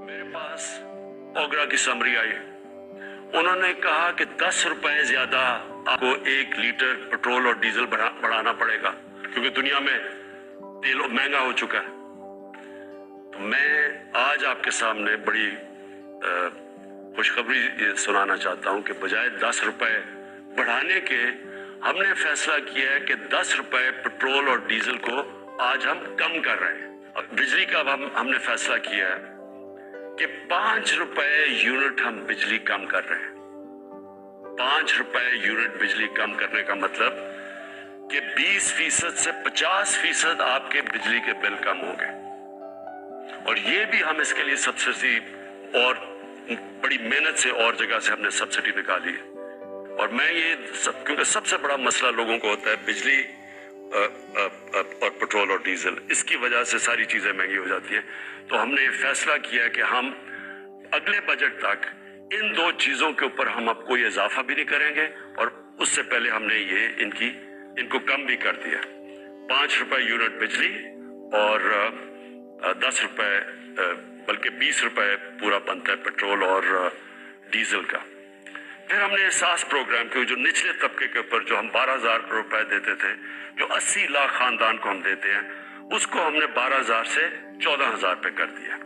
मेरे पास ओगरा की समरी आई। उन्होंने कहा कि 10 रुपए ज्यादा आपको 1 लीटर पेट्रोल और डीजल बढ़ाना पड़ेगा क्योंकि दुनिया में तेल महंगा हो चुका है। तो मैं आज आपके सामने बड़ी खुशखबरी सुनाना चाहता हूं कि बजाय 10 रुपए बढ़ाने के हमने फैसला किया है कि 10 रुपए पेट्रोल और डीजल को आज हम कम कर रहे हैं। और बिजली का अब हमने फैसला किया है कि 5 रुपए यूनिट हम बिजली कम कर रहे हैं। 5 रुपए यूनिट बिजली कम करने का मतलब कि 20% से 50% आपके बिजली के बिल कम होंगे। और ये भी हम इसके लिए सब्सिडी और बड़ी मेहनत से और जगह से हमने सब्सिडी निकाली है। और मैं ये क्योंकि सबसे बड़ा मसला लोगों को होता है बिजली और पेट्रोल और डीजल, इसकी वजह से सारी चीजें महंगी हो जाती हैं। तो हमने ये फैसला किया कि हम अगले बजट तक इन 2 चीजों के ऊपर हम अब कोई इजाफा भी नहीं करेंगे और उससे पहले हमने ये इनको कम भी कर दिया। 5 रुपए यूनिट बिजली और 10 रुपए बल्कि 20 रुपए पूरा बनता है पेट्रोल और डीजल का। फिर हमने एहसास प्रोग्राम के जो निचले तबके के ऊपर जो हम 12,000 रुपए देते थे, जो 80 लाख खानदान को हम देते हैं, उसको हमने 12,000 से 14,000 पे कर दिया।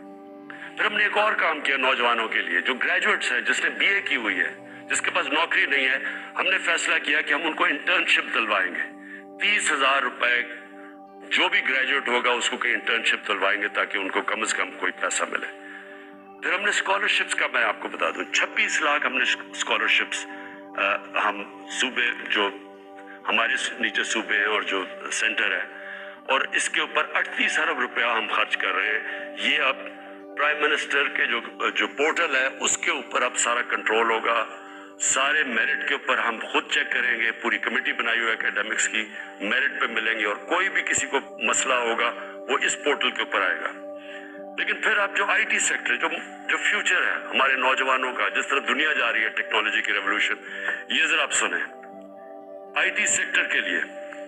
फिर हमने एक और काम किया नौजवानों के लिए जो ग्रेजुएट्स हैं, जिसने बीए की हुई है, जिसके पास नौकरी नहीं है, हमने फैसला किया कि हम उनको इंटर्नशिप दिलवाएंगे। 30,000 रुपए जो भी ग्रेजुएट होगा उसको कोई इंटर्नशिप दिलवाएंगे ताकि उनको कम से कम कोई पैसा मिले। फिर हमने स्कॉलरशिप्स का मैं आपको बता दूं 26 लाख हमने स्कॉलरशिप्स हम सूबे जो हमारे नीचे सूबे हैं और जो सेंटर है, और इसके ऊपर 38 अरब रुपया हम खर्च कर रहे हैं। ये अब प्राइम मिनिस्टर के जो पोर्टल है उसके ऊपर अब सारा कंट्रोल होगा। सारे मेरिट के ऊपर हम खुद चेक करेंगे, पूरी कमेटी बनाई हुई है एकेडमिक्स की, मेरिट पे मिलेंगे और कोई भी किसी को मसला होगा वो इस पोर्टल के ऊपर आएगा। लेकिन फिर आप जो आईटी सेक्टर जो फ्यूचर है हमारे नौजवानों का, जिस तरह दुनिया जा रही है टेक्नोलॉजी की रेवोल्यूशन, ये जरा आप सुने। आईटी सेक्टर के लिए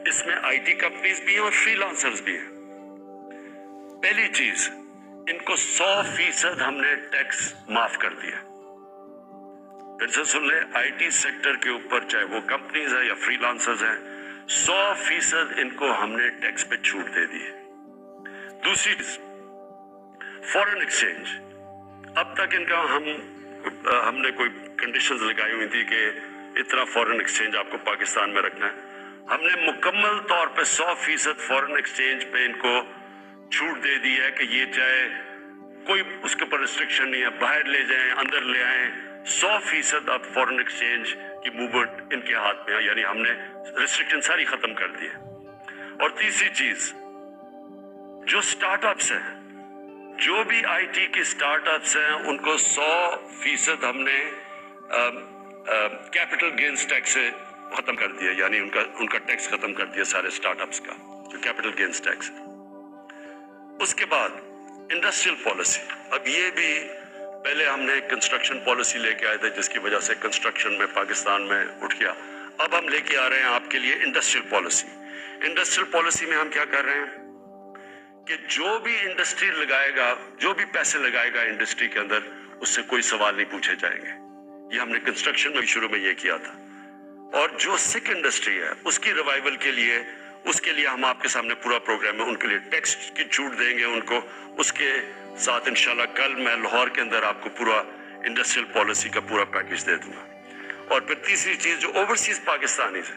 इसमें आईटी कंपनीज भी हैं और फ्रीलांसर्स भी हैं। पहली चीज, इनको 100% हमने टैक्स माफ कर दिया। फिर से सुन ले, आईटी सेक्टर के ऊपर चाहे वो कंपनीज है या फ्रीलांसर्स हैं, 100% इनको हमने टैक्स पे छूट दे दी है। दूसरी चीज, फॉरेन एक्सचेंज। अब तक इनका हमने कोई कंडीशंस लगाई हुई थी कि इतना फॉरेन एक्सचेंज आपको पाकिस्तान में रखना है। हमने मुकम्मल तौर पे 100% फॉरेन एक्सचेंज पे इनको छूट दे दी है कि ये चाहे कोई उसके ऊपर रिस्ट्रिक्शन नहीं है, बाहर ले जाएं अंदर ले आए, 100% अब फॉरेन एक्सचेंज की मूवमेंट इनके हाथ में है। यानी हमने रिस्ट्रिक्शन सारी खत्म कर दी है। और तीसरी चीज, जो स्टार्टअप्स हैं, जो भी आईटी के स्टार्टअप्स हैं, उनको 100% हमने कैपिटल गेन्स टैक्स से खत्म कर दिया। यानी उनका टैक्स खत्म कर दिया सारे स्टार्टअप्स का, जो कैपिटल गेन्स टैक्स है। उसके बाद इंडस्ट्रियल पॉलिसी। अब ये भी पहले हमने कंस्ट्रक्शन पॉलिसी लेके आए थे जिसकी वजह से कंस्ट्रक्शन में पाकिस्तान में उठ गया। अब हम लेके आ रहे हैं आपके लिए इंडस्ट्रियल पॉलिसी। इंडस्ट्रियल पॉलिसी में हम क्या कर रहे हैं कि जो भी इंडस्ट्री लगाएगा, जो भी पैसे लगाएगा इंडस्ट्री के अंदर, उससे कोई सवाल नहीं पूछे जाएंगे। ये हमने कंस्ट्रक्शन में शुरू में ये किया था। और जो सिक इंडस्ट्री है उसकी रिवाइवल के लिए, उसके लिए हम आपके सामने पूरा प्रोग्राम है। उनके लिए टैक्स की छूट देंगे उनको। उसके साथ इंशाल्लाह कल मैं लाहौर के अंदर आपको पूरा इंडस्ट्रियल पॉलिसी का पूरा पैकेज दे दूंगा। और फिर तीसरी चीज, जो ओवरसीज पाकिस्तानी है,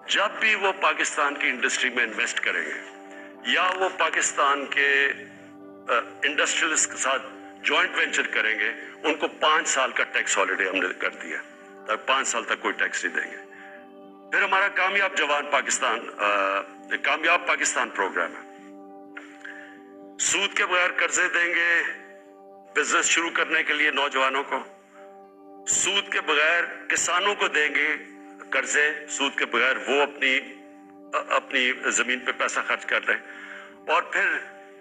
जब भी वो पाकिस्तान की इंडस्ट्री में इन्वेस्ट करेंगे या वो पाकिस्तान के इंडस्ट्रियलिस्ट के साथ जॉइंट वेंचर करेंगे, उनको 5 साल का टैक्स हॉलिडे हमने कर दिया, तब 5 साल तक कोई टैक्स नहीं देंगे। फिर हमारा कामयाब पाकिस्तान प्रोग्राम है। सूद के बगैर कर्जे देंगे बिजनेस शुरू करने के लिए नौजवानों को। सूद के बगैर किसानों को देंगे कर्जे, सूद के बगैर वो अपनी जमीन पे पैसा खर्च कर रहे हैं। और फिर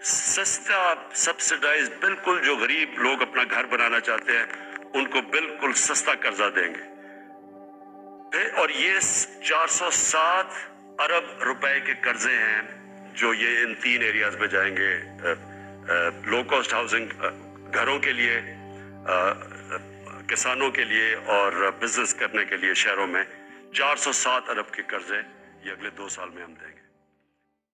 सस्ता सब्सिडाइज, बिल्कुल जो गरीब लोग अपना घर बनाना चाहते हैं उनको बिल्कुल सस्ता कर्जा देंगे। और ये 407 अरब रुपए के कर्जे हैं जो ये इन 3 एरियाज में जाएंगे। लो कॉस्ट हाउसिंग گھروں کے لیے، کسانوں کے لیے اور بزنس کرنے کے لیے شہروں میں 407 ارب کے قرضے یہ اگلے 2 سال میں ہم دیں گے۔